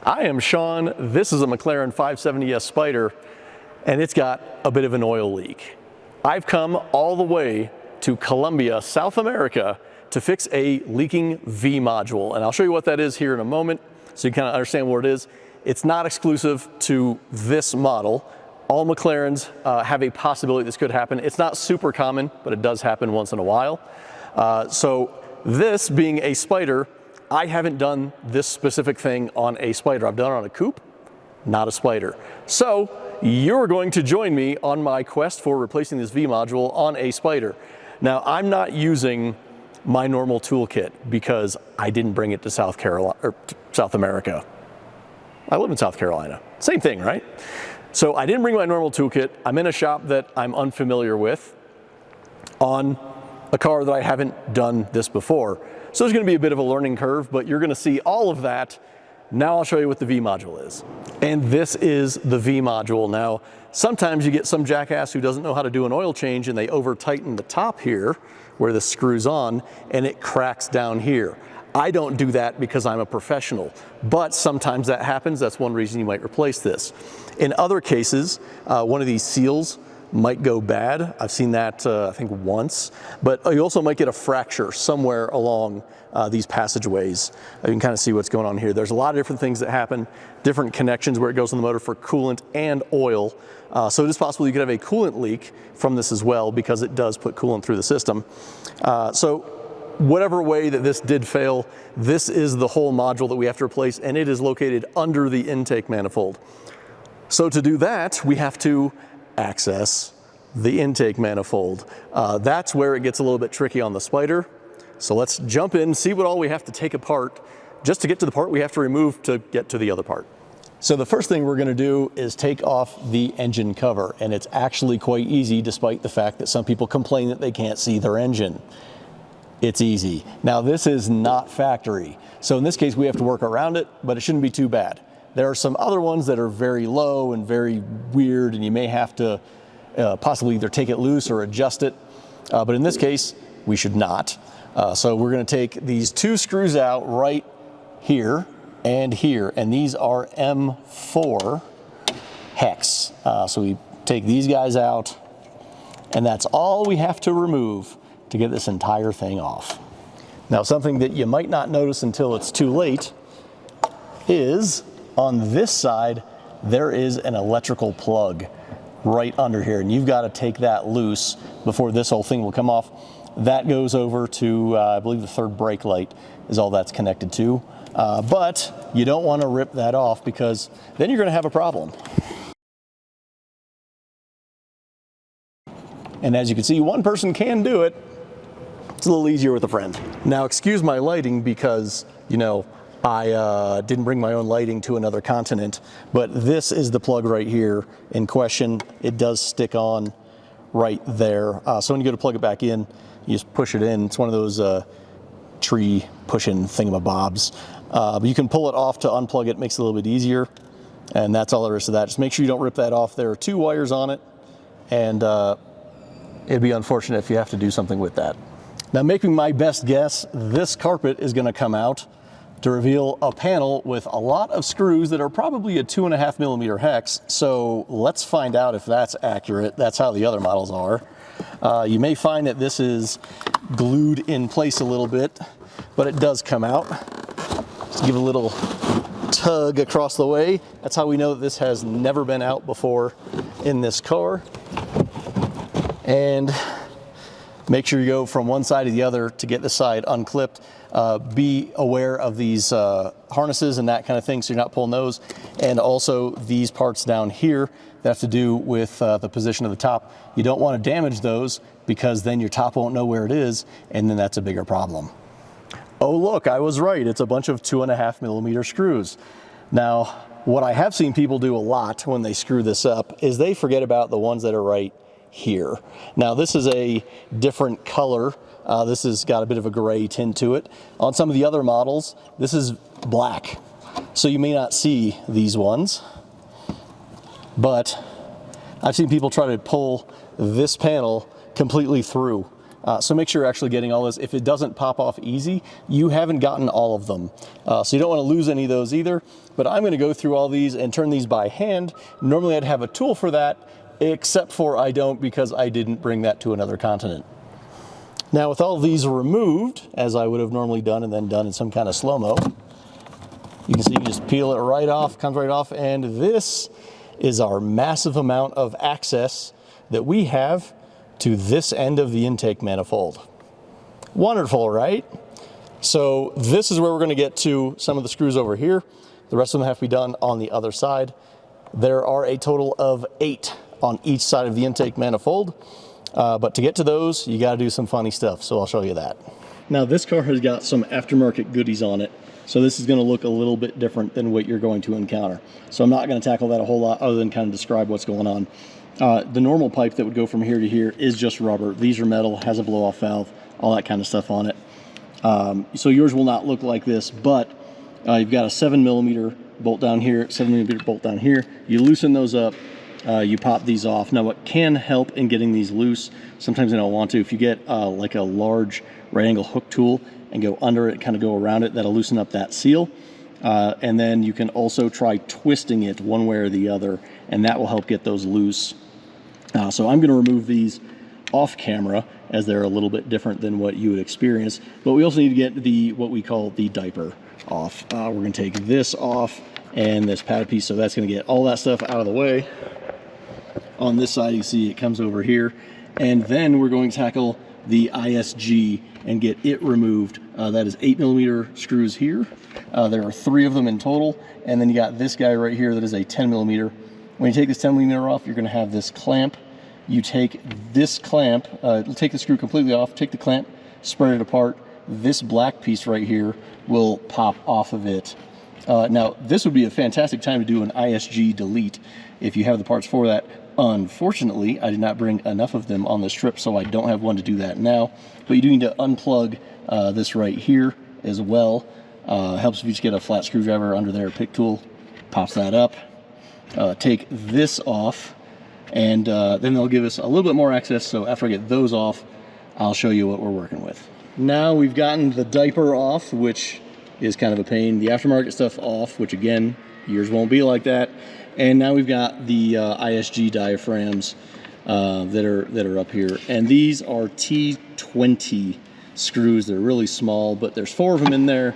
I am Sean. This is a McLaren 570S Spider, and it's got a bit of an oil leak. I've come all the way to Colombia, South America, to fix a leaking V module, and I'll show you what that is here in a moment so you kind of understand what it is. It's not exclusive to this model. All McLarens have a possibility this could happen. It's not super common, but it does happen once in a while. So this being a Spider, I haven't done this specific thing on a Spider. I've done it on a coupe, not a Spider. So you're going to join me on my quest for replacing this V module on a Spider. Now, I'm not using my normal toolkit because I didn't bring it to South America. I live in South Carolina. Same thing, right? So I didn't bring my normal toolkit. I'm in a shop that I'm unfamiliar with on a car that I haven't done this before. So there's going to be a bit of a learning curve, but you're going to see all of that. Now I'll show you what the V module is. And this is the V module. Now, sometimes you get some jackass who doesn't know how to do an oil change and they over tighten the top here where this screws on and it cracks down here. I don't do that because I'm a professional, but sometimes that happens. That's one reason you might replace this. In other cases, one of these seals might go bad. I've seen that I think once, but you also might get a fracture somewhere along these passageways. You can kind of see what's going on here. There's a lot of different things that happen, different connections where it goes in the motor for coolant and oil. So it is possible you could have a coolant leak from this as well because it does put coolant through the system. So whatever way that this did fail, this is the whole module that we have to replace, and it is located under the intake manifold. So to do that, we have to access the intake manifold. That's where it gets a little bit tricky on the Spider. So let's jump in, see what all we have to take apart just to get to the part we have to remove to get to the other part. So the first thing we're going to do is take off the engine cover, and it's actually quite easy despite the fact that some people complain that they can't see their engine. It's easy. Now this is not factory, so in this case we have to work around it, but it shouldn't be too bad. There are some other ones that are very low and very weird, and you may have to possibly either take it loose or adjust it, but in this case we should not. So we're going to take these two screws out right here and here, and these are M4 hex. So we take these guys out, and that's all we have to remove to get this entire thing off. Now, something that you might not notice until it's too late is on this side there is an electrical plug right under here, and you've got to take that loose before this whole thing will come off. That goes over to I believe the third brake light is all that's connected to, but you don't want to rip that off because then you're going to have a problem. And as you can see, one person can do it. It's a little easier with a friend. Now, excuse my lighting because, you know, I didn't bring my own lighting to another continent, but this is the plug right here in question. It does stick on right there. So when you go to plug it back in, you just push it in. It's one of those tree pushing thingamabobs. But you can pull it off to unplug it. Makes it a little bit easier. And that's all there is to that. Just make sure you don't rip that off. There are two wires on it, and it'd be unfortunate if you have to do something with that. Now, making my best guess, this carpet is going to come out to reveal a panel with a lot of screws that are probably a 2.5 millimeter hex. So let's find out if that's accurate. That's how the other models are. You may find that this is glued in place a little bit, but it does come out. Just give a little tug across the way. That's how we know that this has never been out before in this car. And make sure you go from one side to the other to get the side unclipped. Be aware of these harnesses and that kind of thing so you're not pulling those. And also these parts down here that have to do with the position of the top. You don't want to damage those because then your top won't know where it is, and then that's a bigger problem. Oh look, I was right. It's a bunch of 2.5 millimeter screws. Now, what I have seen people do a lot when they screw this up is they forget about the ones that are right here. Now this is a different color. This has got a bit of a gray tint to it. On some of the other models, this is black. So you may not see these ones, but I've seen people try to pull this panel completely through. So make sure you're actually getting all this. If it doesn't pop off easy, you haven't gotten all of them. So you don't want to lose any of those either. But I'm going to go through all these and turn these by hand. Normally I'd have a tool for that, except for I don't, because I didn't bring that to another continent. Now with all these removed, as I would have normally done and then done in some kind of slow-mo, you can see you just peel it right off, comes right off, and this is our massive amount of access that we have to this end of the intake manifold. Wonderful, right? So this is where we're going to get to some of the screws over here. The rest of them have to be done on the other side. There are a total of 8 on each side of the intake manifold. But to get to those, you got to do some funny stuff. So I'll show you that. Now this car has got some aftermarket goodies on it. So this is going to look a little bit different than what you're going to encounter. So I'm not going to tackle that a whole lot other than kind of describe what's going on. The normal pipe that would go from here to here is just rubber. These are metal, has a blow-off valve, all that kind of stuff on it. So yours will not look like this, but you've got a 7mm bolt down here, 7mm bolt down here. You loosen those up, you pop these off. Now what can help in getting these loose, sometimes I don't want to, if you get like a large right angle hook tool and go under it, kind of go around it, that'll loosen up that seal. And then you can also try twisting it one way or the other, and that will help get those loose. So I'm going to remove these off camera, as they're a little bit different than what you would experience. But we also need to get the what we call the diaper off. We're going to take this off and this padded piece, so that's going to get all that stuff out of the way. On this side, you see it comes over here, and then we're going to tackle the ISG and get it removed. That is 8mm screws here. There are 3 of them in total, and then you got this guy right here that is a 10mm. When you take this 10mm off, you're going to have this clamp. You take this clamp, take the screw completely off, take the clamp, spread it apart. This black piece right here will pop off of it. Now, this would be a fantastic time to do an ISG delete if you have the parts for that. Unfortunately, I did not bring enough of them on this trip, so I don't have one to do that now. But you do need to unplug this right here as well. Helps if you just get a flat screwdriver under there, pick tool, pops that up. Take this off, and then they'll give us a little bit more access. So after I get those off, I'll show you what we're working with. Now we've gotten the diaper off, which is kind of a pain. The aftermarket stuff off, which again, yours won't be like that. And now we've got the ISG diaphragms that are up here. And these are T20 screws. They're really small, but there's 4 of them in there.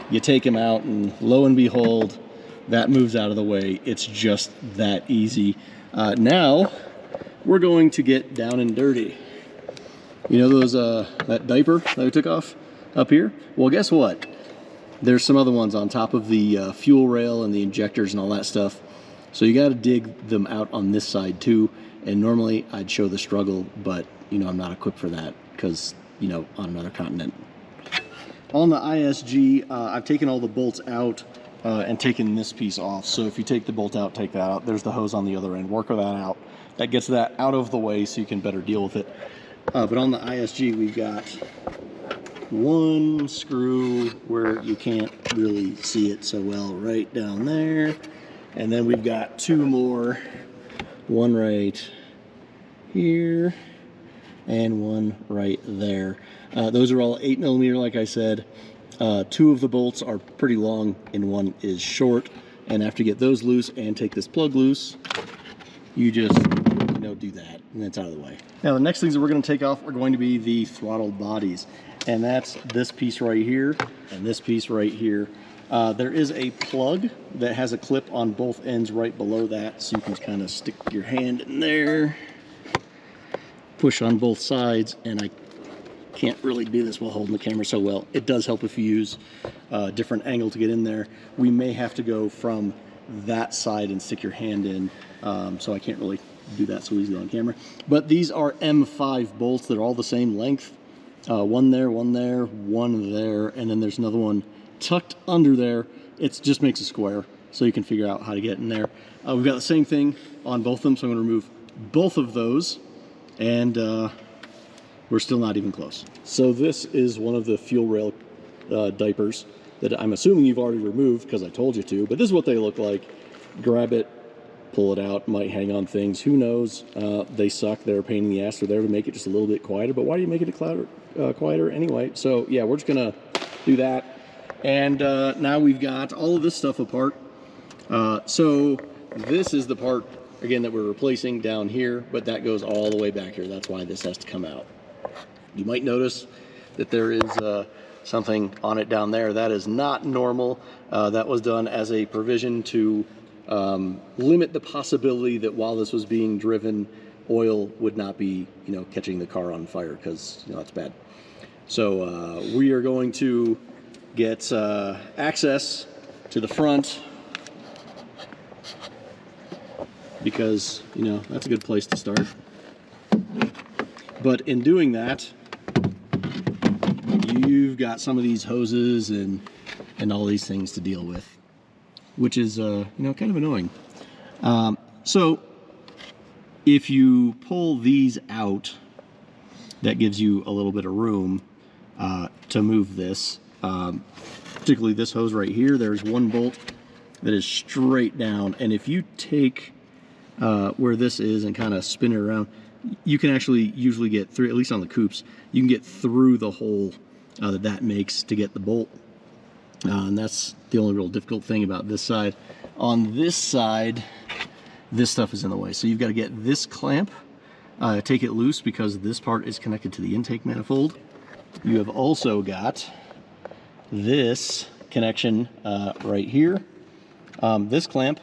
You take them out, and lo and behold, that moves out of the way. It's just that easy. Now we're going to get down and dirty. You know those that diaper that we took off up here? Well, guess what? There's some other ones on top of the fuel rail and the injectors and all that stuff. So you got to dig them out on this side too. And normally I'd show the struggle, but you know, I'm not equipped for that because, you know, on another continent. On the ISG, I've taken all the bolts out and taken this piece off. So if you take the bolt out, take that out. There's the hose on the other end. Work that out. That gets that out of the way so you can better deal with it. But on the ISG, we've got 1 screw where you can't really see it so well, right down there. And then we've got 2 more, 1 right here and 1 right there. Those are all 8mm, like I said. 2 of the bolts are pretty long and 1 is short. And after you get those loose and take this plug loose, you just, you know, do that and it's out of the way. Now the next things that we're going to take off are going to be the throttle bodies. And that's this piece right here and this piece right here. There is a plug that has a clip on both ends right below that, so you can kind of stick your hand in there, push on both sides, and I can't really do this while holding the camera so well. It does help if you use a different angle to get in there. We may have to go from that side and stick your hand in, so I can't really do that so easily on camera. But these are M5 bolts. They're all the same length. 1 there, 1 there, 1 there, and then there's another one tucked under there. It just makes a square so you can figure out how to get in there. We've got the same thing on both of them, so I'm going to remove both of those, and we're still not even close. So this is one of the fuel rail diapers that I'm assuming you've already removed because I told you to, but this is what they look like. Grab it, pull it out, might hang on things. Who knows? They suck. They're a pain in the ass. They're there to make it just a little bit quieter. But why do you make it quieter anyway? So yeah, we're just gonna do that. And now we've got all of this stuff apart. So this is the part, again, that we're replacing down here, but that goes all the way back here. That's why this has to come out. You might notice that there is something on it down there. That is not normal. That was done as a provision to limit the possibility that while this was being driven, oil would not be, catching the car on fire, because, that's bad. So we are going to get access to the front, because, that's a good place to start. But in doing that, you've got some of these hoses and all these things to deal with, which is, kind of annoying. So if you pull these out, that gives you a little bit of room to move this. Particularly this hose right here, there's one bolt that is straight down, and if you take where this is and kind of spin it around, you can actually usually get through, at least on the coupes, you can get through the hole that makes to get the bolt. And that's the only real difficult thing about this side. On this side, this stuff is in the way. So you've got to get this clamp, take it loose, because this part is connected to the intake manifold. You have also got this connection right here. This clamp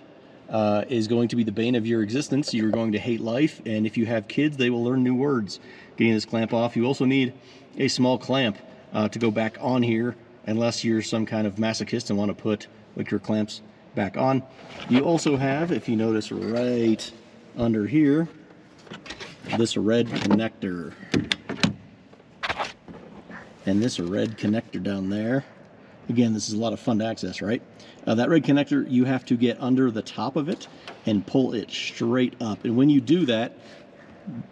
is going to be the bane of your existence. You're going to hate life, and if you have kids, they will learn new words getting this clamp off. You also need a small clamp to go back on here, unless you're some kind of masochist and want to put your clamps back on. You also have, if you notice right under here, this red connector. And this red connector down there. Again, this is a lot of fun to access, right? That red connector, you have to get under the top of it and pull it straight up. And when you do that,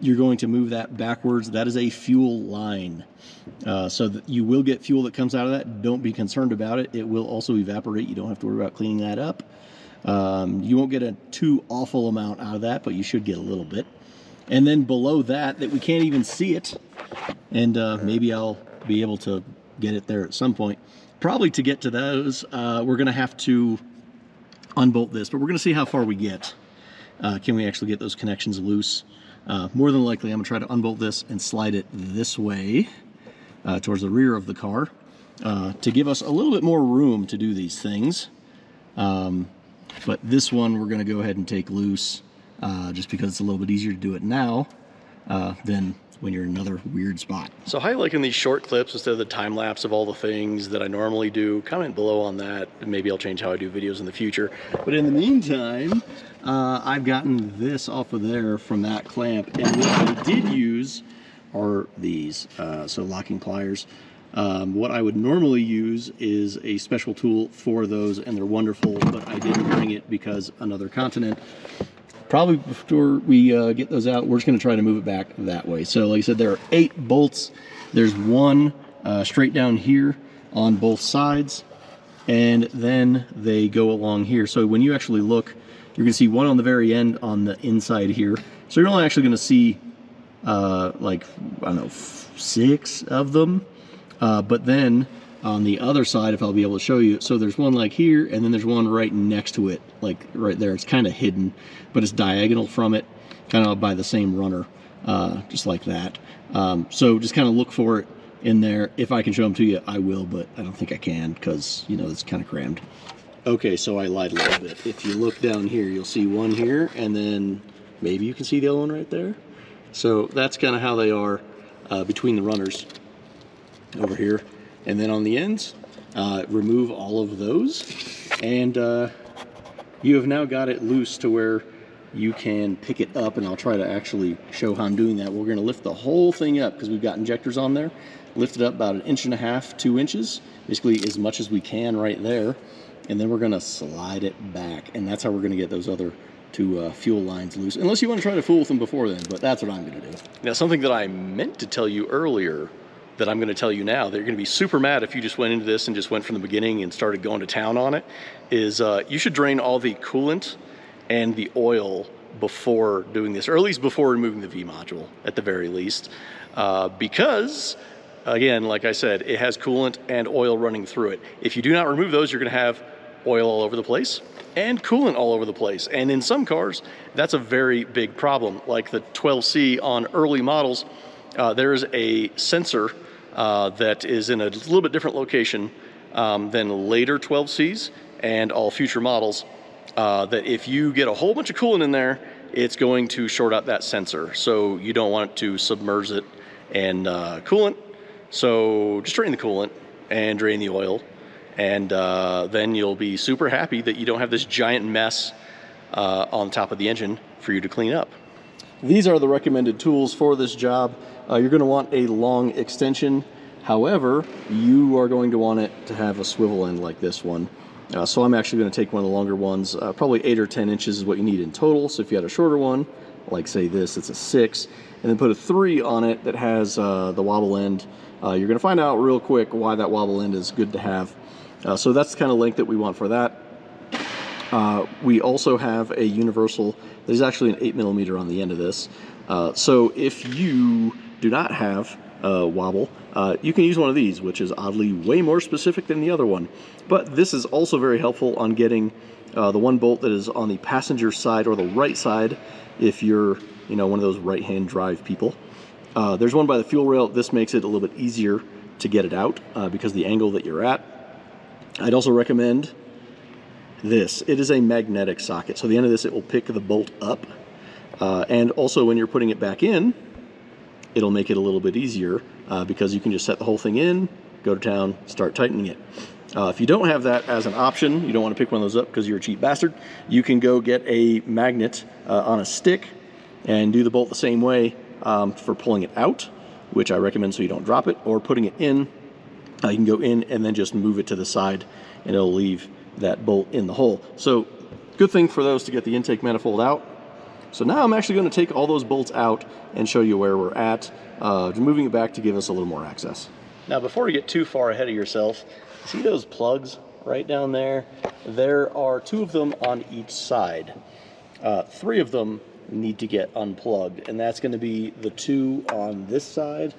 you're going to move that backwards. That is a fuel line. So that you will get fuel that comes out of that. Don't be concerned about it. It will also evaporate. You don't have to worry about cleaning that up. You won't get a too awful amount out of that, but you should get a little bit. And then below that we can't even see it, and maybe I'll be able to get it there at some point. Probably to get to those, we're going to have to unbolt this, but we're going to see how far we get. Can we actually get those connections loose? More than likely, I'm going to try to unbolt this and slide it this way towards the rear of the car to give us a little bit more room to do these things. But this one we're going to go ahead and take loose just because it's a little bit easier to do it now than when you're in another weird spot. So how you liking these short clips instead of the time lapse of all the things that I normally do? Comment below on that, and maybe I'll change how I do videos in the future. But in the meantime, I've gotten this off of there from that clamp, and what I did use are these, so locking pliers. What I would normally use is a special tool for those, and they're wonderful, but I didn't bring it because another continent. Probably before we get those out, we're just going to try to move it back that way. So like I said, there are 8 bolts. There's one straight down here on both sides, and then they go along here. So when you actually look, you're going to see one on the very end on the inside here. So you're only actually going to see like, I don't know, 6 of them. But then on the other side, if I'll be able to show you, so there's one like here, and then there's one right next to it, like right there. It's kind of hidden, but it's diagonal from it, kind of by the same runner, just like that. So just kind of look for it in there. If I can show them to you, I will, but I don't think I can because, it's kind of crammed. Okay, so I lied a little bit. If you look down here, you'll see one here, and then maybe you can see the other one right there. So that's kind of how they are between the runners over here. And then on the ends, remove all of those, and you have now got it loose to where you can pick it up, and I'll try to actually show how I'm doing that. We're going to lift the whole thing up because we've got injectors on there. Lift it up about 1.5 inches, 2 inches, basically as much as we can right there, and then we're going to slide it back, and that's how we're going to get those other 2 fuel lines loose, unless you want to try to fool with them before then, but that's what I'm going to do. Now, something that I meant to tell you earlier that I'm going to tell you now, they're going to be super mad if you just went into this and just went from the beginning and started going to town on it, is you should drain all the coolant and the oil before doing this, or at least before removing the V module at the very least, because again, like I said, it has coolant and oil running through it. If you do not remove those, you're going to have oil all over the place and coolant all over the place. And in some cars, that's a very big problem. Like the 12C on early models, there's a sensor that is in a little bit different location than later 12Cs and all future models, that if you get a whole bunch of coolant in there, it's going to short out that sensor. So you don't want to submerge it in coolant. So just drain the coolant and drain the oil, and then you'll be super happy that you don't have this giant mess on top of the engine for you to clean up. These are the recommended tools for this job. You're going to want a long extension. However, you are going to want it to have a swivel end like this one. So I'm actually going to take one of the longer ones. Probably 8 or 10 inches is what you need in total. So if you had a shorter one, like say this, it's a 6, and then put a 3 on it that has the wobble end. You're going to find out real quick why that wobble end is good to have. So that's the kind of length that we want for that. We also have a universal, there's actually an 8mm on the end of this. So if you do not have wobble, you can use one of these, which is oddly way more specific than the other one. But this is also very helpful on getting the one bolt that is on the passenger side or the right side if you're, you know, one of those right-hand drive people. There's one by the fuel rail. This makes it a little bit easier to get it out because of the angle that you're at. I'd also recommend this. It is a magnetic socket. So the end of this, it will pick the bolt up. And also when you're putting it back in, it'll make it a little bit easier because you can just set the whole thing in, go to town, start tightening it. If you don't have that as an option, you don't want to pick one of those up because you're a cheap bastard, you can go get a magnet on a stick and do the bolt the same way for pulling it out, which I recommend so you don't drop it, or putting it in. You can go in and then just move it to the side and it'll leave that bolt in the hole. So good thing for those to get the intake manifold out. So now I'm actually going to take all those bolts out and show you where we're at, moving it back to give us a little more access. Now before you get too far ahead of yourself, see those plugs right down there? There are 2 of them on each side. 3 of them need to get unplugged, and that's going to be the 2 on this side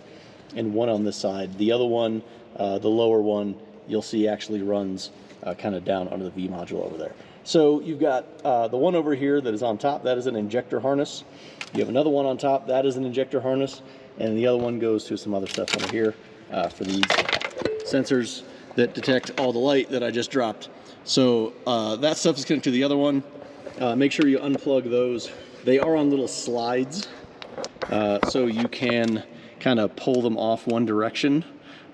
and 1 on this side. The other one, the lower one, you'll see actually runs kind of down under the V module over there. So you've got the one over here that is on top, that is an injector harness. You have another one on top, that is an injector harness, and the other one goes to some other stuff over here for these sensors that detect all the light that I just dropped. So that stuff is connected to the other one. Make sure you unplug those. They are on little slides, so you can kind of pull them off one direction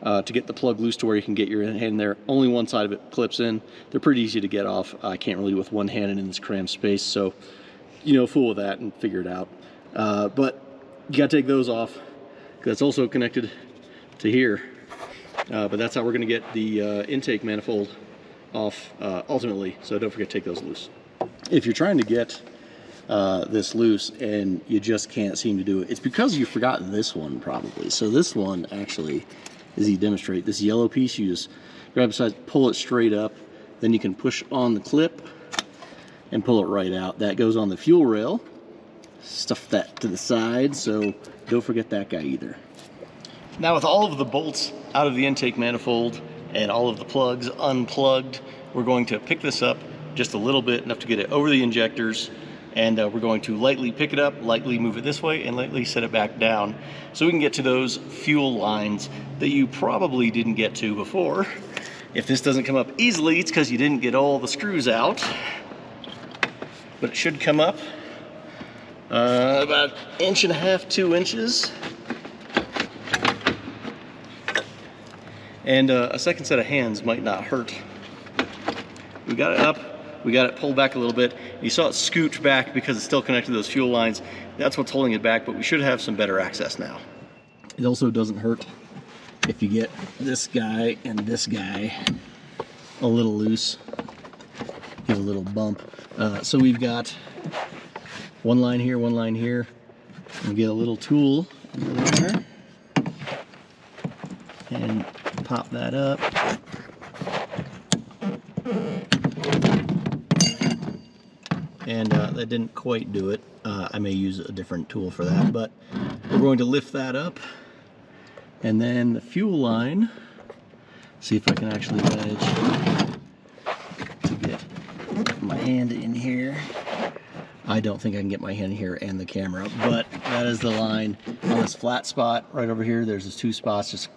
to get the plug loose to where you can get your hand there. Only one side of it clips in. They're pretty easy to get off. I can't really with one hand and in this cramped space, so you know, fool with that and figure it out. But you gotta take those off because it's also connected to here. But that's how we're gonna get the intake manifold off ultimately, so don't forget to take those loose. If you're trying to get this loose and you just can't seem to do it, it's because you forgot this one probably. So this one actually, as you demonstrate, this yellow piece, you just grab the side, pull it straight up, then you can push on the clip and pull it right out. That goes on the fuel rail. Stuff that to the side, so don't forget that guy either. Now with all of the bolts out of the intake manifold and all of the plugs unplugged, we're going to pick this up just a little bit, enough to get it over the injectors, and we're going to lightly pick it up, lightly move it this way, and lightly set it back down so we can get to those fuel lines that you probably didn't get to before. If this doesn't come up easily, it's because you didn't get all the screws out, but it should come up about 1.5 to 2 inches. And a second set of hands might not hurt. We got it up. We got it pulled back a little bit. You saw it scooch back because it's still connected to those fuel lines. That's what's holding it back, but we should have some better access now. It also doesn't hurt if you get this guy and this guy a little loose. Give a little bump. So we've got one line here, one line here. And get a little tool under there and pop that up. and that didn't quite do it. I may use a different tool for that, but we're going to lift that up. And then the fuel line, see if I can actually manage to get my hand in here. I don't think I can get my hand here and the camera up, but that is the line on this flat spot right over here. There's these two spots, just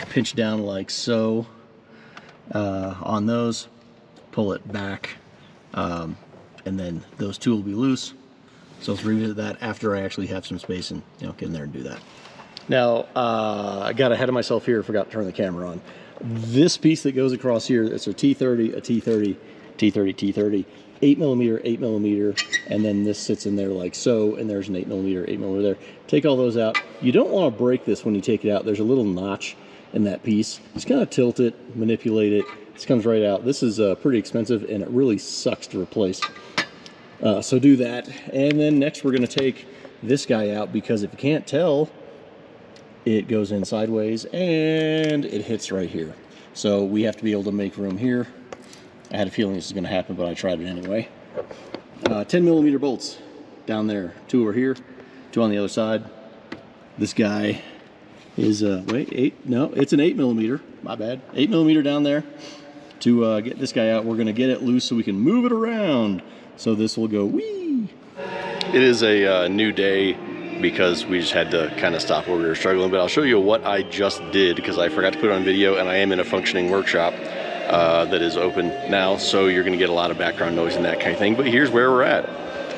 pinch down like so on those, pull it back, and then those two will be loose. So let's revisit that after I actually have some space and get in there and do that. Now, I got ahead of myself here, forgot to turn the camera on. This piece that goes across here, it's a T30, a T30, T30, T30, 8mm, 8mm, and then this sits in there like so, and there's an 8mm, 8mm there. Take all those out. You don't want to break this when you take it out. There's a little notch in that piece. Just kind of tilt it, manipulate it. This comes right out. This is pretty expensive, and it really sucks to replace. So do that. And then next we're going to take this guy out, because if you can't tell, it goes in sideways and it hits right here. So we have to be able to make room here. I had a feeling this was going to happen, but I tried it anyway. 10mm bolts down there. 2 over here, 2 on the other side. This guy is, wait, 8? No, it's an 8mm. My bad. 8mm down there. To get this guy out, we're going to get it loose so we can move it around. So this will go whee. It is a new day because we just had to kind of stop where we were struggling, but I'll show you what I just did because I forgot to put it on video, and I am in a functioning workshop that is open now, so you're going to get a lot of background noise and that kind of thing. But here's where we're at.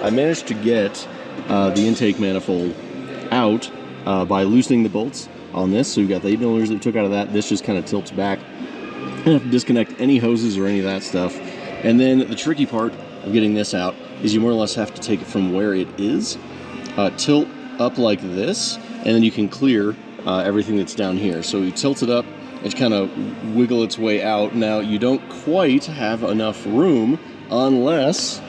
I managed to get the intake manifold out by loosening the bolts on this. So we've got the 8mm that we took out of that. This just kind of tilts back. You don't have to disconnect any hoses or any of that stuff. And then the tricky part of getting this out is you more or less have to take it from where it is, tilt up like this, and then you can clear everything that's down here. So you tilt it up, it's kind of wiggle its way out. Now you don't quite have enough room unless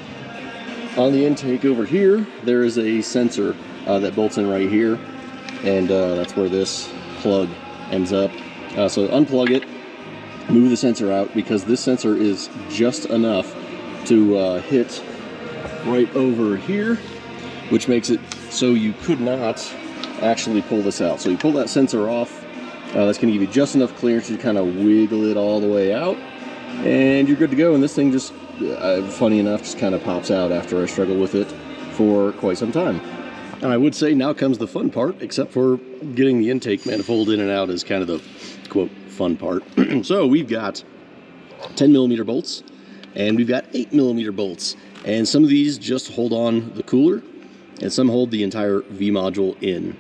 on the intake over here there is a sensor that bolts in right here, and that's where this plug ends up. So unplug it, move the sensor out, because this sensor is just enough to hit right over here, which makes it so you could not actually pull this out. So you pull that sensor off, that's going to give you just enough clearance to kind of wiggle it all the way out, and you're good to go. And this thing just, funny enough, just kind of pops out after I struggle with it for quite some time. And I would say now comes the fun part, except for getting the intake manifold in and out is kind of the, quote, fun part. So we've got 10mm bolts, and we've got 8mm bolts. And some of these just hold on the cooler, and some hold the entire V module in.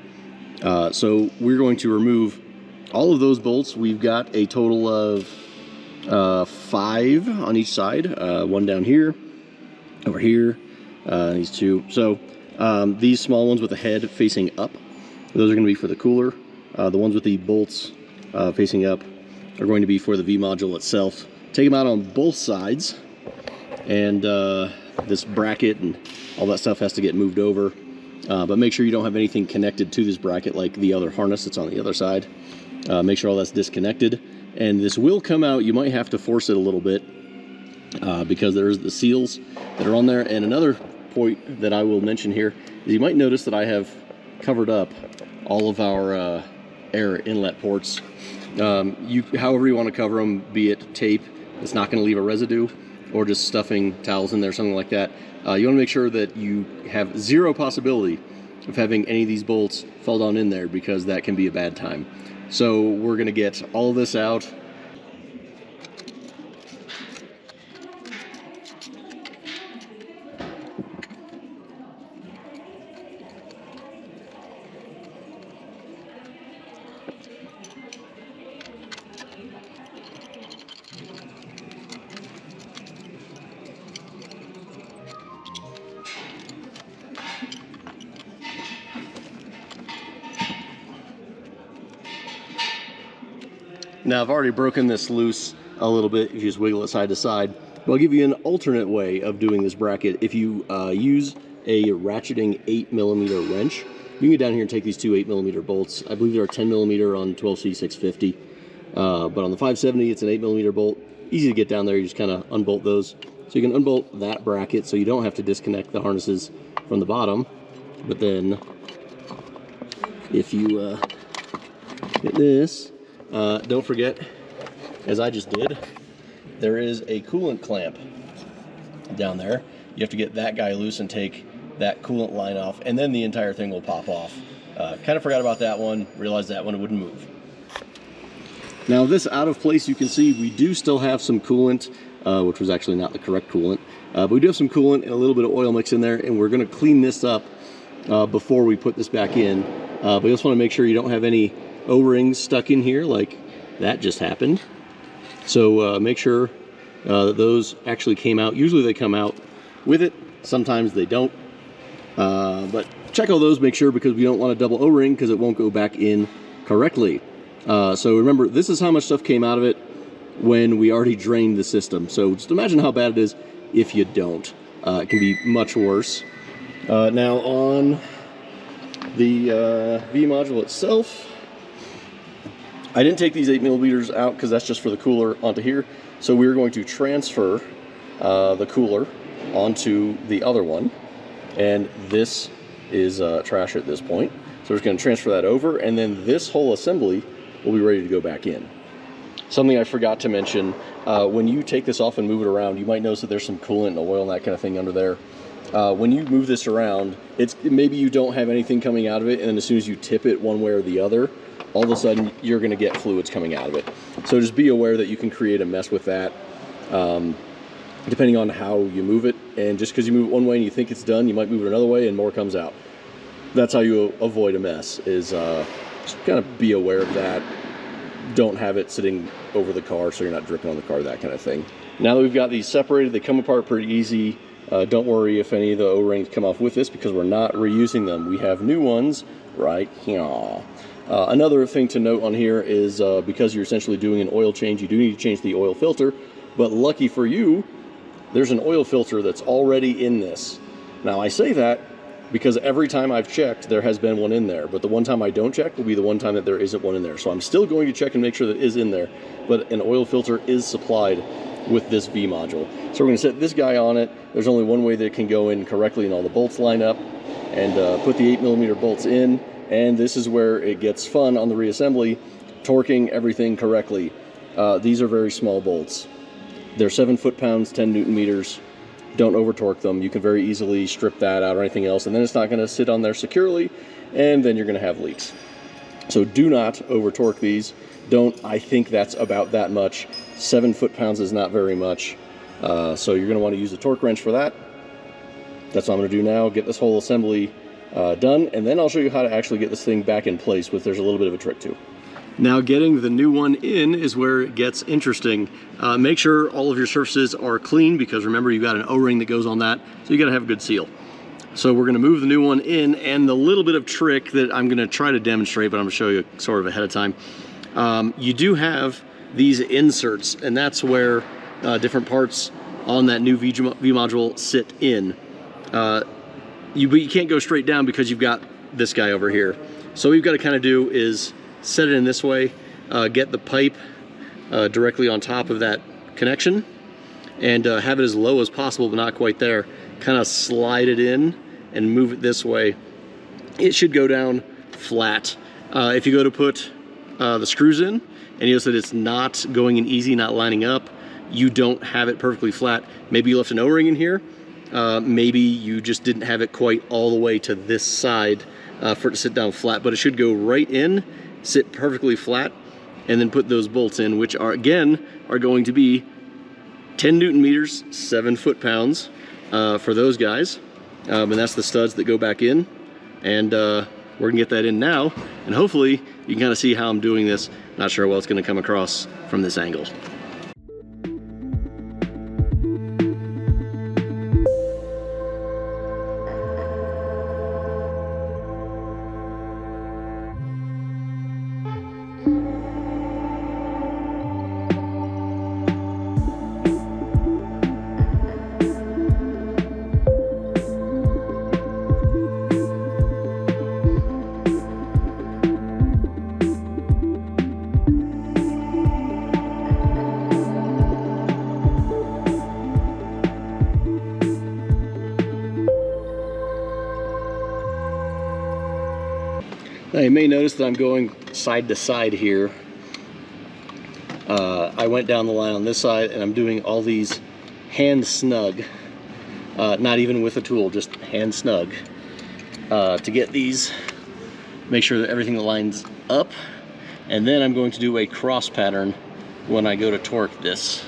So we're going to remove all of those bolts. We've got a total of 5 on each side. 1 down here, over here, these 2. So these small ones with the head facing up, those are going to be for the cooler. The ones with the bolts facing up are going to be for the V module itself. Take them out on both sides, and this bracket and all that stuff has to get moved over, but make sure you don't have anything connected to this bracket like the other harness that's on the other side. Make sure all that's disconnected, and this will come out. You might have to force it a little bit because there's the seals that are on there. And another point that I will mention here is you might notice that I have covered up all of our air inlet ports. However you want to cover them, be it tape, it's not going to leave a residue, or just stuffing towels in there, something like that. You want to make sure that you have zero possibility of having any of these bolts fall down in there, because that can be a bad time. So we're going to get all of this out. Now I've already broken this loose a little bit. You just wiggle it side to side. But I'll give you an alternate way of doing this bracket. If you use a ratcheting 8mm wrench, you can get down here and take these 2 8mm bolts. I believe they're 10mm on 12C650. But on the 570, it's an 8mm bolt. Easy to get down there. You just kind of unbolt those, So you can unbolt that bracket so you don't have to disconnect the harnesses from the bottom. But then if you get this, don't forget, as I just did, there is a coolant clamp down there. You have to get that guy loose and take that coolant line off, and then the entire thing will pop off. Kind of forgot about that one, realized that one it wouldn't move. Now this out of place, you can see we do still have some coolant, which was actually not the correct coolant, but we do have some coolant and a little bit of oil mix in there, and we're going to clean this up before we put this back in. But you just want to make sure you don't have any O-rings stuck in here like that just happened. So make sure that those actually came out. Usually they come out with it, sometimes they don't. But check all those, make sure, because we don't want a double O-ring because it won't go back in correctly. So remember, this is how much stuff came out of it when we already drained the system. So just imagine how bad it is if you don't. It can be much worse. Now on the V module itself, I didn't take these 8mm out because that's just for the cooler onto here. So we're going to transfer the cooler onto the other one. And this is trash at this point. So we're just going to transfer that over, and then this whole assembly will be ready to go back in. Something I forgot to mention, when you take this off and move it around, you might notice that there's some coolant and oil and that kind of thing under there. When you move this around, maybe you don't have anything coming out of it, and then as soon as you tip it one way or the other, all of a sudden you're going to get fluids coming out of it. So just be aware that you can create a mess with that, depending on how you move it. And just because you move it one way and you think it's done, you might move it another way and more comes out. That's how you avoid a mess, is just kind of be aware of that. Don't have it sitting over the car so you're not dripping on the car, that kind of thing. Now that we've got these separated, they come apart pretty easy. Don't worry if any of the O-rings come off with this, because we're not reusing them. We have new ones right here. Another thing to note on here is because you're essentially doing an oil change, you do need to change the oil filter, but lucky for you, there's an oil filter that's already in this. Now I say that because every time I've checked, there has been one in there, but the one time I don't check will be the one time that there isn't one in there. So I'm still going to check and make sure that it is in there, but an oil filter is supplied with this V module. So we're going to set this guy on it. There's only one way that it can go in correctly and all the bolts line up, and put the 8mm bolts in. And this is where it gets fun on the reassembly, torquing everything correctly. These are very small bolts. They're 7 foot-pounds, 10 Newton-meters. Don't over-torque them. You can very easily strip that out or anything else, and then it's not going to sit on there securely, and then you're going to have leaks. So do not over-torque these. I think that's about that much. 7 foot-pounds is not very much. So you're going to want to use a torque wrench for that. That's what I'm going to do now. Get this whole assembly done, and then I'll show you how to actually get this thing back in place, which there's a little bit of a trick to. Now getting the new one in is where it gets interesting. Make sure all of your surfaces are clean, because remember, you've got an O-ring that goes on that, so you got to have a good seal. So we're going to move the new one in, and the little bit of trick that I'm going to try to demonstrate, but I'm going to show you sort of ahead of time. You do have these inserts, and that's where different parts on that new V module sit in. But you can't go straight down because you've got this guy over here. So what you've got to kind of do is set it in this way, get the pipe directly on top of that connection, and have it as low as possible but not quite there. Kind of slide it in and move it this way. It should go down flat. If you go to put the screws in and you notice that it's not going in easy, not lining up, you don't have it perfectly flat. Maybe you left an O-ring in here. Maybe you just didn't have it quite all the way to this side for it to sit down flat, but it should go right in, sit perfectly flat, and then put those bolts in, which are, again, are going to be 10 Newton-meters, 7 foot-pounds for those guys. And that's the studs that go back in. And we're gonna get that in now, and hopefully you can kind of see how I'm doing this. Not sure how well it's gonna come across from this angle. Now you may notice that I'm going side to side here. I went down the line on this side and I'm doing all these hand snug, not even with a tool, just hand snug, to get these, make sure that everything lines up. And then I'm going to do a cross pattern when I go to torque this.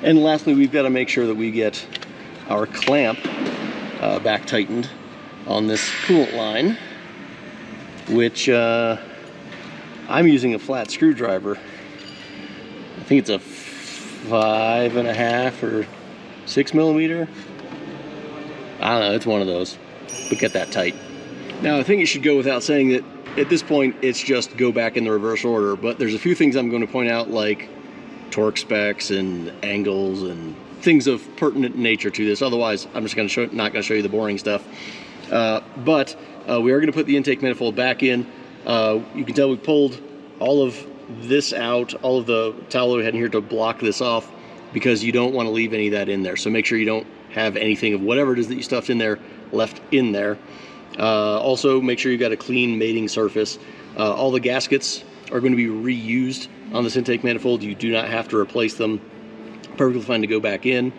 And lastly, we've got to make sure that we get our clamp back tightened on this coolant line, which I'm using a flat screwdriver. I think it's a 5.5 or 6 millimeter. I don't know, it's one of those, but get that tight. Now, I think it should go without saying that at this point, it's just go back in the reverse order, but there's a few things I'm going to point out, like torque specs and angles and things of pertinent nature to this. Otherwise, I'm just going to not going to show you the boring stuff. But we are going to put the intake manifold back in. You can tell we pulled all of this out, all of the towel we had in here to block this off, because you don't want to leave any of that in there. So make sure you don't have anything of whatever it is that you stuffed in there left in there. Also, make sure you've got a clean mating surface. All the gaskets are going to be reused on this intake manifold. You do not have to replace them. Perfectly fine to go back in.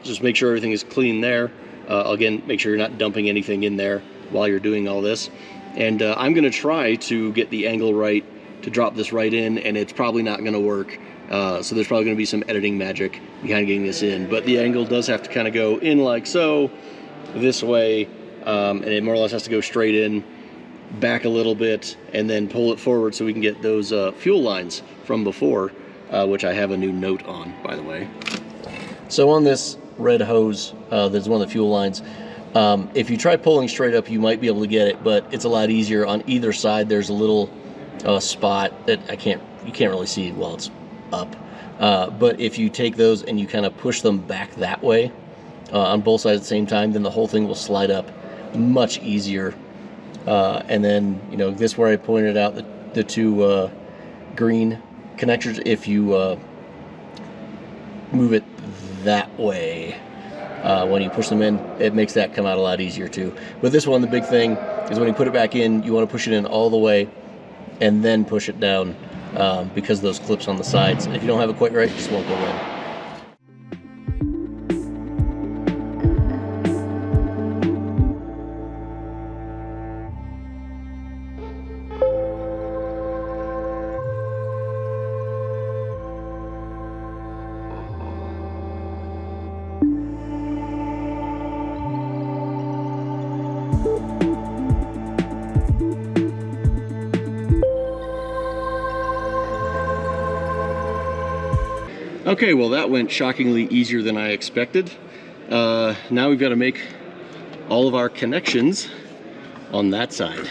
Just make sure everything is clean there. Again, make sure you're not dumping anything in there while you're doing all this. And I'm going to try to get the angle right to drop this right in, and it's probably not going to work. So there's probably going to be some editing magic behind getting this in. But the angle does have to kind of go in like so, this way, and it more or less has to go straight in, back a little bit, and then pull it forward so we can get those fuel lines from before, which I have a new note on, by the way. So on this red hose, there's one of the fuel lines. If you try pulling straight up, you might be able to get it, but it's a lot easier. On either side, there's a little spot that you can't really see while it's up. But if you take those and you kind of push them back that way on both sides at the same time, then the whole thing will slide up much easier. And then, you know, this where I pointed out the two green connectors, if you move it that way, when you push them in, it makes that come out a lot easier too. But this one, the big thing is when you put it back in, you want to push it in all the way and then push it down, because of those clips on the sides. If you don't have it quite right, it just won't go in. Okay, well that went shockingly easier than I expected. Now we've got to make all of our connections on that side.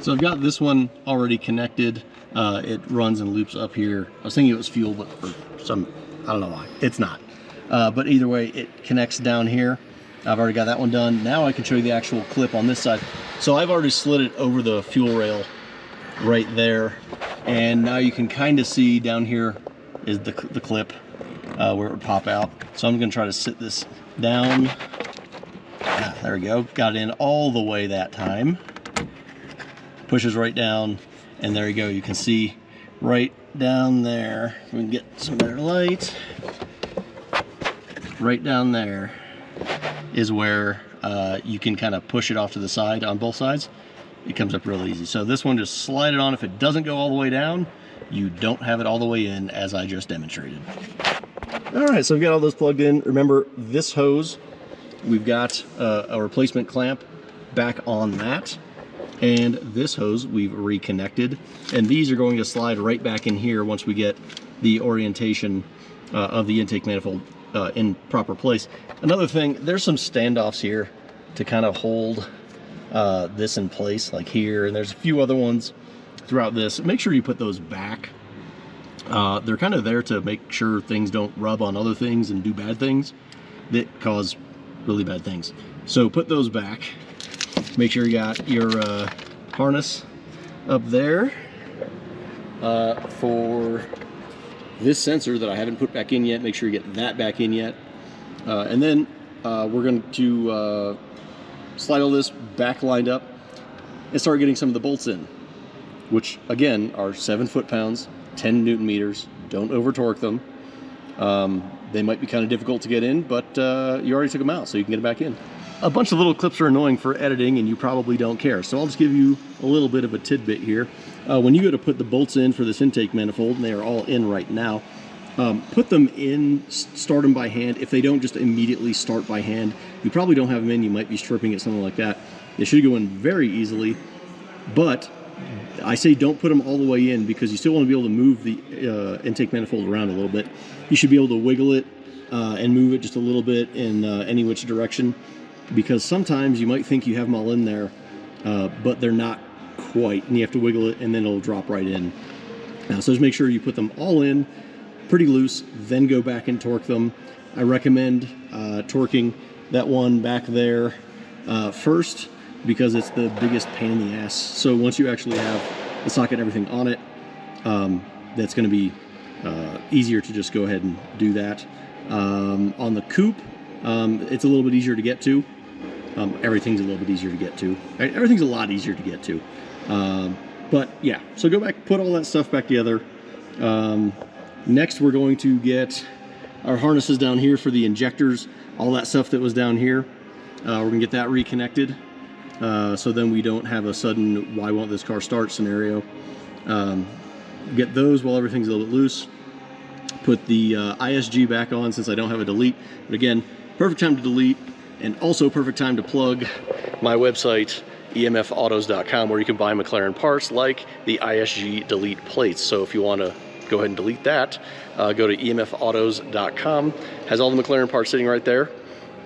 So I've got this one already connected. It runs and loops up here. I was thinking it was fuel, but for some, I don't know why, it's not. But either way, it connects down here. I've already got that one done. Now I can show you the actual clip on this side. So I've already slid it over the fuel rail right there. And now you can kind of see down here is the clip where it would pop out. So I'm going to try to sit this down. Ah, there we go. Got it in all the way that time. Pushes right down, and there you go. You can see right down there. We can get some better light. Right down there is where you can kind of push it off to the side on both sides. It comes up real easy. So this one, just slide it on. If it doesn't go all the way down, you don't have it all the way in, as I just demonstrated. All right, so we've got all those plugged in. Remember, this hose, we've got a replacement clamp back on that. And this hose we've reconnected. And these are going to slide right back in here once we get the orientation of the intake manifold in proper place. Another thing, there's some standoffs here to kind of hold this in place, like here, and there's a few other ones throughout this. Make sure you put those back. They're kind of there to make sure things don't rub on other things and do bad things that cause really bad things. So put those back. Make sure you got your harness up there for this sensor that I haven't put back in yet. Make sure you get that back in yet. And then we're going to slide all this back lined up and start getting some of the bolts in, which again are 7 foot-pounds, 10 Newton meters. Don't over torque them. They might be kind of difficult to get in, but you already took them out, so you can get them back in. A bunch of little clips are annoying for editing, and you probably don't care, so I'll just give you a little bit of a tidbit here. When you go to put the bolts in for this intake manifold, and they are all in right now, put them in, start them by hand. If they don't just immediately start by hand, you probably don't have them in, you might be stripping it, something like that. They should go in very easily, but I say don't put them all the way in because you still want to be able to move the intake manifold around a little bit. You should be able to wiggle it and move it just a little bit in any which direction, because sometimes you might think you have them all in there, but they're not quite, and you have to wiggle it and then it'll drop right in. So just make sure you put them all in pretty loose, then go back and torque them. I recommend torquing that one back there first, because it's the biggest pain in the ass. So once you actually have the socket and everything on it, that's going to be easier to just go ahead and do that. On the coupe, it's a little bit easier to get to. Everything's a little bit easier to get to. Everything's a lot easier to get to. But yeah, so go back, put all that stuff back together. Next, we're going to get our harnesses down here for the injectors, all that stuff that was down here. We're gonna get that reconnected. So then we don't have a sudden why won't this car start scenario. Get those while everything's a little bit loose. Put the ISG back on since I don't have a delete. But again, perfect time to delete, and also perfect time to plug my website, emfautos.com, where you can buy McLaren parts like the ISG delete plates. So if you want to go ahead and delete that, go to emfautos.com. Has all the McLaren parts sitting right there,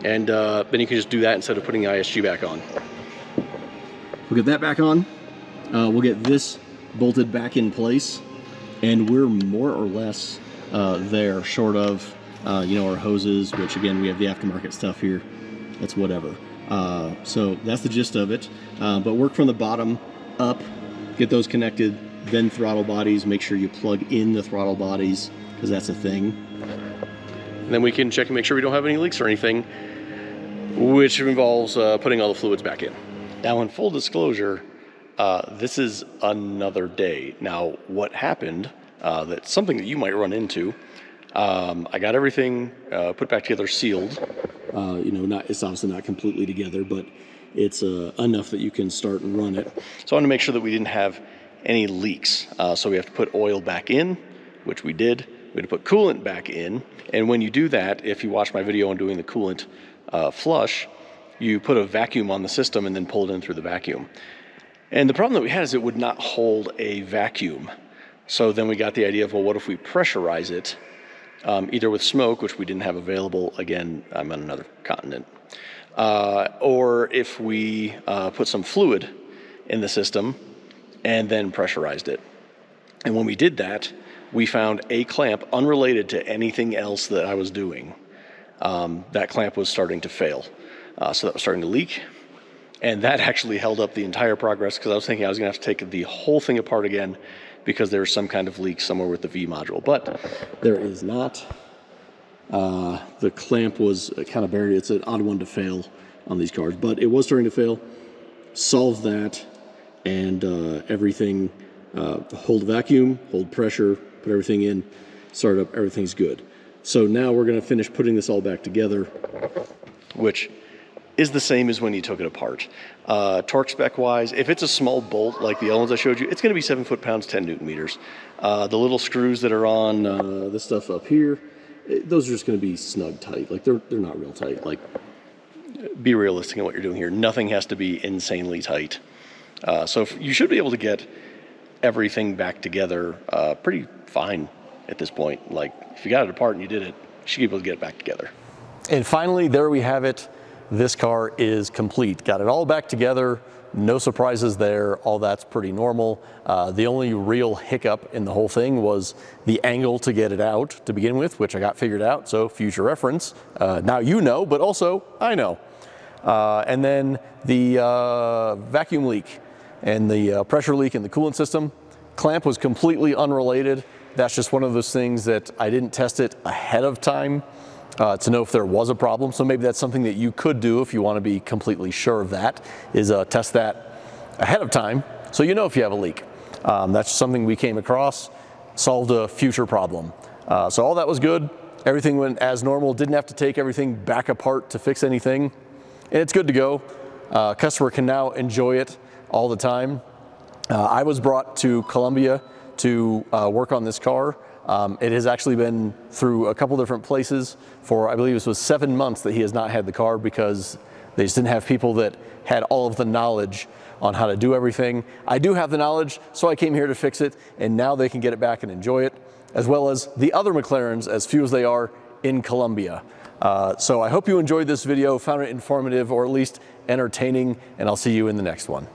and then you can just do that instead of putting the ISG back on. We'll get that back on. We'll get this bolted back in place, and we're more or less there, short of our hoses, which again, we have the aftermarket stuff here. That's whatever. So that's the gist of it. But work from the bottom up, get those connected, then throttle bodies. Make sure you plug in the throttle bodies, because that's a thing. And then we can check and make sure we don't have any leaks or anything, which involves putting all the fluids back in. Now, in full disclosure, this is another day. Now, what happened, that's something that you might run into. I got everything put back together, sealed. It's obviously not completely together, but it's enough that you can start and run it. So I want to make sure that we didn't have any leaks. So we have to put oil back in, which we did. We had to put coolant back in. And when you do that, if you watch my video on doing the coolant flush, you put a vacuum on the system and then pull it in through the vacuum. And the problem that we had is it would not hold a vacuum. So then we got the idea of, well, what if we pressurize it, either with smoke, which we didn't have available, again, I'm on another continent, or if we put some fluid in the system and then pressurized it. And when we did that, we found a clamp unrelated to anything else that I was doing. That clamp was starting to fail. So that was starting to leak, and that actually held up the entire progress, because I was thinking I was going to have to take the whole thing apart again because there was some kind of leak somewhere with the V module, but there is not. The clamp was kind of buried. It's an odd one to fail on these cars, but it was starting to fail. Solved that, and everything, hold vacuum, hold pressure, put everything in, start up, everything's good. So now we're going to finish putting this all back together, which is the same as when you took it apart. Torque spec wise, if it's a small bolt like the other ones I showed you, it's going to be 7 foot-pounds, 10 Newton meters. The little screws that are on this stuff up here, those are just going to be snug tight. Like they're not real tight. Like, be realistic in what you're doing here. Nothing has to be insanely tight. So you should be able to get everything back together pretty fine at this point. Like, if you got it apart and you did it, should be able to get it back together. And finally, there we have it. This car is complete. Got it all back together. No surprises there. All that's pretty normal. The only real hiccup in the whole thing was the angle to get it out to begin with, which I got figured out. So future reference. Now you know, but also I know. And then the vacuum leak and the pressure leak in the coolant system. Clamp was completely unrelated. That's just one of those things that I didn't test it ahead of time to know if there was a problem. So maybe that's something that you could do if you want to be completely sure of that, is test that ahead of time so you know if you have a leak. That's something we came across, solved a future problem. So all that was good. Everything went as normal. Didn't have to take everything back apart to fix anything. And it's good to go. Customer can now enjoy it all the time. I was brought to Colombia to work on this car. It has actually been through a couple different places for, I believe this was 7 months that he has not had the car because they just didn't have people that had all of the knowledge on how to do everything. I do have the knowledge, so I came here to fix it, and now they can get it back and enjoy it, as well as the other McLarens, as few as they are, in Colombia. So I hope you enjoyed this video, found it informative or at least entertaining, and I'll see you in the next one.